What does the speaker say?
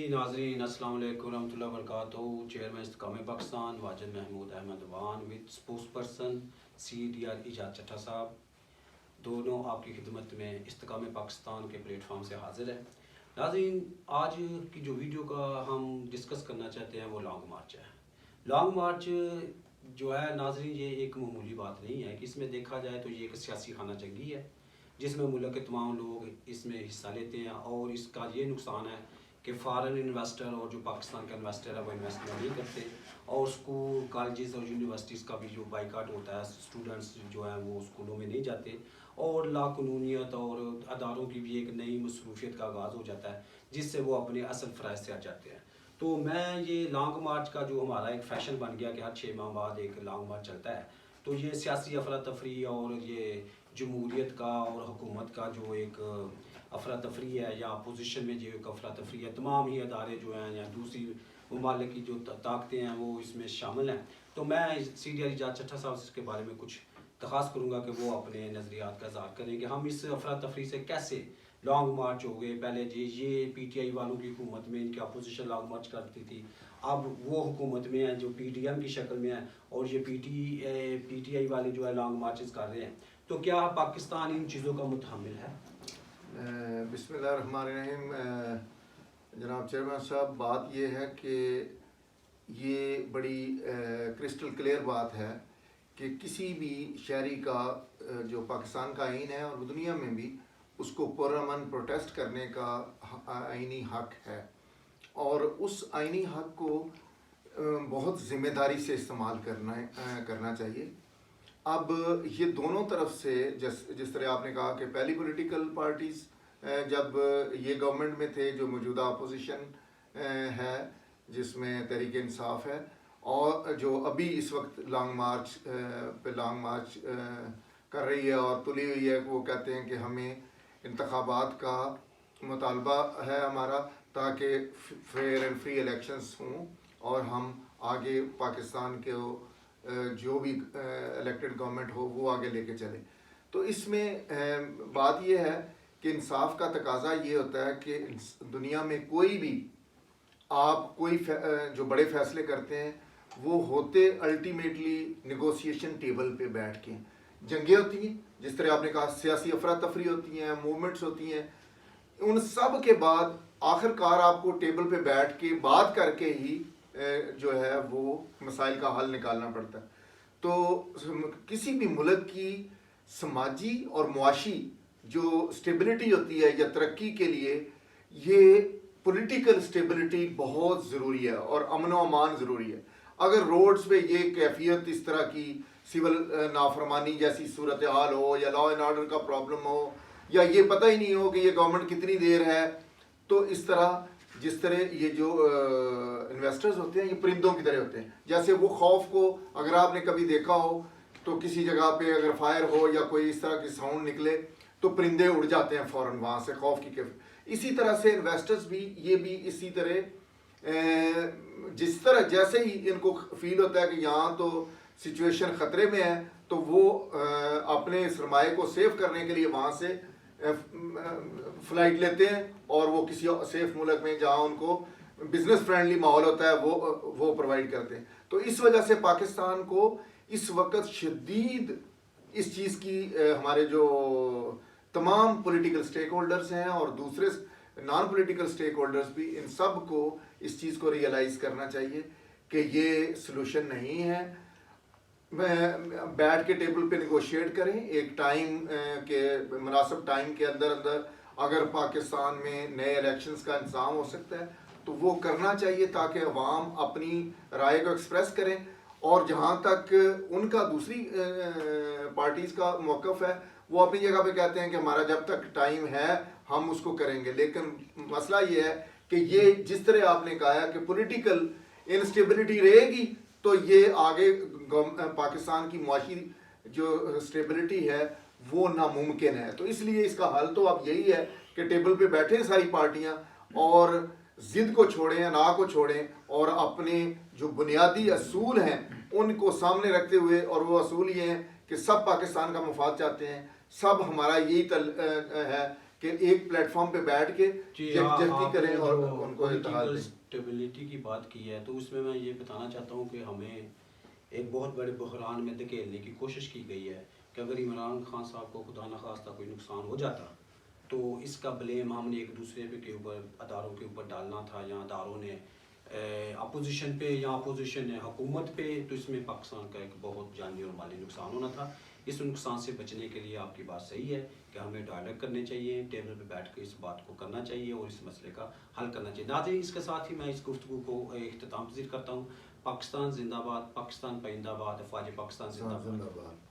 नाजरीन अस्सलाम वालेकुम रहमतुल्लाहि व बरकातहू। चेयरमैन इस्तेकाम पाकिस्तान वाजिद महमूद अहमद वान with spokesperson CDR Ijaz Chattha साहब, दोनों आपकी खिदमत में इस्तेकाम पाकिस्तान के प्लेटफॉर्म से हाजिर है। नाजरीन, आज की जो वीडियो का हम डिस्कस करना चाहते हैं वो लॉन्ग मार्च है। लॉन्ग मार्च जो है नाजरीन, ये एक मामूली बात नहीं है कि इसमें देखा जाए तो ये एक सियासी खाना जंगी है जिसमें मुल्क के तमाम लोग इसमें हिस्सा लेते हैं, और इसका ये नुकसान है कि फ़ॉरेन इन्वेस्टर और जो पाकिस्तान का इन्वेस्टर है वो इन्वेस्टमेंट नहीं करते, और स्कूल कॉलेजेस और यूनिवर्सिटीज़ का भी जो बाइकाट होता है, स्टूडेंट्स जो हैं वो स्कूलों में नहीं जाते, और लाक़ानूनियत और अदारों की भी एक नई मसरूफियत का आगाज़ हो जाता है जिससे वो अपने असल फ़राइज़ से हट जाते हैं। तो मैं ये लॉन्ग मार्च का जो हमारा एक फ़ैशन बन गया कि हर 6 माह बाद एक लॉन्ग मार्च चलता है, तो ये सियासी अफरा तफरी और ये जमहूरियत का और हुकूमत का जो एक अफरा तफरी है, या अपोजिशन में जो एक अफरा तफरी है, तमाम ही अदारे जो हैं या दूसरी ममालिक की जो ताकतें हैं वो इसमें शामिल हैं। तो मैं CDR इजाज़ चट्टा साहब से इसके बारे में कुछ दरख्वास्त करूँगा कि वो अपने नज़रियात का इज़हार करें कि हम इस अफरा तफरी से कैसे लॉन्ग मार्च हो गए। पहले ये PTI वालों की हुकूमत में इनकी अपोजिशन लॉन्ग मार्च करती थी, अब वो हुकूमत में है जो PDM की शक्ल में है, और ये PTI वाले जो है लॉन्ग मार्चेस कर रहे हैं। तो क्या पाकिस्तान इन चीज़ों का मुतहम्मिल है? बिस्मिल्लाहिर्रहमानिर्रहीम। जनाब चेयरमैन साहब, बात ये है कि ये बड़ी क्रिस्टल क्लियर बात है कि किसी भी शहरी का जो पाकिस्तान का आइन है और दुनिया में भी उसको पुरअमन प्रोटेस्ट करने का आइनी हक है, और उस आइनी हक को बहुत ज़िम्मेदारी से इस्तेमाल करना चाहिए। अब ये दोनों तरफ से जिस तरह आपने कहा कि पहली पॉलिटिकल पार्टीज़ जब ये गवर्नमेंट में थे, जो मौजूदा अपोजिशन है जिसमें तहरीक इंसाफ है, और जो अभी इस वक्त लॉन्ग मार्च कर रही है और तुली हुई है, वो कहते हैं कि हमें इंतखाबात का मुतालबा है हमारा, ताकि फेयर एंड फ्री इलेक्शंस हों और हम आगे पाकिस्तान के जो भी इलेक्टेड गवर्नमेंट हो वो आगे लेके चले। तो इसमें बात यह है कि इंसाफ का तकाजा ये होता है कि दुनिया में कोई भी आप कोई जो बड़े फैसले करते हैं वो होते अल्टीमेटली नेगोशिएशन टेबल पे बैठ के। जंगें होती हैं, जिस तरह आपने कहा, सियासी अफरा तफरी होती हैं, मूवमेंट्स होती हैं, उन सब के बाद आखिरकार आपको टेबल पे बैठ के बात करके ही जो है वो मसाइल का हल निकालना पड़ता है। तो किसी भी मुल्क की समाजी और मुआशी जो स्टेबिलिटी होती है या तरक्की के लिए, ये पॉलिटिकल स्टेबिलिटी बहुत ज़रूरी है और अमन व अमान ज़रूरी है। अगर रोड्स पे ये कैफियत इस तरह की सिविल नाफरमानी जैसी सूरत हाल हो, या लॉ एंड ऑर्डर का प्रॉब्लम हो, या ये पता ही नहीं हो कि ये गवर्नमेंट कितनी देर है, तो इस तरह जिस तरह ये जो इन्वेस्टर्स होते हैं ये परिंदों की तरह होते हैं। जैसे वो खौफ को, अगर आपने कभी देखा हो तो किसी जगह पे अगर फायर हो या कोई इस तरह की साउंड निकले तो परिंदे उड़ जाते हैं फ़ौरन वहाँ से, खौफ की कैफियत। इसी तरह से इन्वेस्टर्स भी ये भी इसी तरह जिस तरह जैसे ही इनको फील होता है कि यहाँ तो सिचुएशन ख़तरे में है, तो वो अपने सरमाए को सेव करने के लिए वहाँ से फ़्लाइट लेते हैं और वो किसी सेफ मुल्क में जहाँ उनको बिज़नेस फ्रेंडली माहौल होता है वो प्रोवाइड करते हैं। तो इस वजह से पाकिस्तान को इस वक्त शदीद इस चीज़ की हमारे जो तमाम पॉलिटिकल स्टेक होल्डर्स हैं और दूसरे नॉन पॉलिटिकल स्टेक होल्डर्स भी, इन सब को इस चीज़ को रियलाइज़ करना चाहिए कि ये सलूशन नहीं है। बैठ के टेबल पे निगोशिएट करें, एक टाइम के मुनासिब टाइम के अंदर अगर पाकिस्तान में नए इलेक्शंस का इंतज़ाम हो सकता है तो वो करना चाहिए, ताकि अवाम अपनी राय को एक्सप्रेस करें। और जहाँ तक उनका दूसरी पार्टीज़ का मौक़िफ़ है, वो अपनी जगह पे कहते हैं कि हमारा जब तक टाइम है हम उसको करेंगे, लेकिन मसला ये है कि ये जिस तरह आपने कहा है कि पॉलिटिकल इंस्टेबिलिटी रहेगी तो ये आगे पाकिस्तान की मुआशी जो स्टेबिलिटी है वो नामुमकिन है। तो इसलिए इसका हल तो अब यही है कि टेबल पे बैठे सारी पार्टियां और ज़िद को छोड़ें, अना को छोड़ें, और अपने जो बुनियादी असूल हैं उनको सामने रखते हुए, और वो असूल ये हैं कि सब पाकिस्तान का मफाद चाहते हैं, सब हमारा यही है کہ ایک پلیٹ فارم پہ بیٹھ کے یکجہتی کریں اور ان کو اتحاد دیں. اسٹیبلٹی کی بات کی ہے تو اس میں یہ بتانا چاہتا ہوں کہ ہمیں ایک بہت بڑے بحران میں دھکیلنے کی کوشش کی گئی ہے کہ اگر عمران خان صاحب کو خدا نخواستہ کوئی نقصان ہو جاتا تو اس کا بلیم ہم نے ایک دوسرے کے اوپر اداروں کے اوپر ڈالنا تھا، یا اداروں نے اپوزیشن پہ یا اپوزیشن نے حکومت پہ، تو اس میں پاکستان کا ایک بہت جانی اور مالی نقصان ہونا تھا. اس نقصان سے بچنے کے لیے آپ کی بات صحیح ہے کہ ہمیں ڈائلاگ کرنے چاہیے، ٹیبل پہ بیٹھ کے اس بات کو کرنا چاہیے اور اس مسئلے کا حل کرنا چاہیے. ناظرین، اس کے ساتھ ہی میں اس گفتگو کو اختتام پذیر کرتا ہوں. پاکستان زندہ باد، پاکستان پائندہ باد، افواج پاکستان زندہ باد.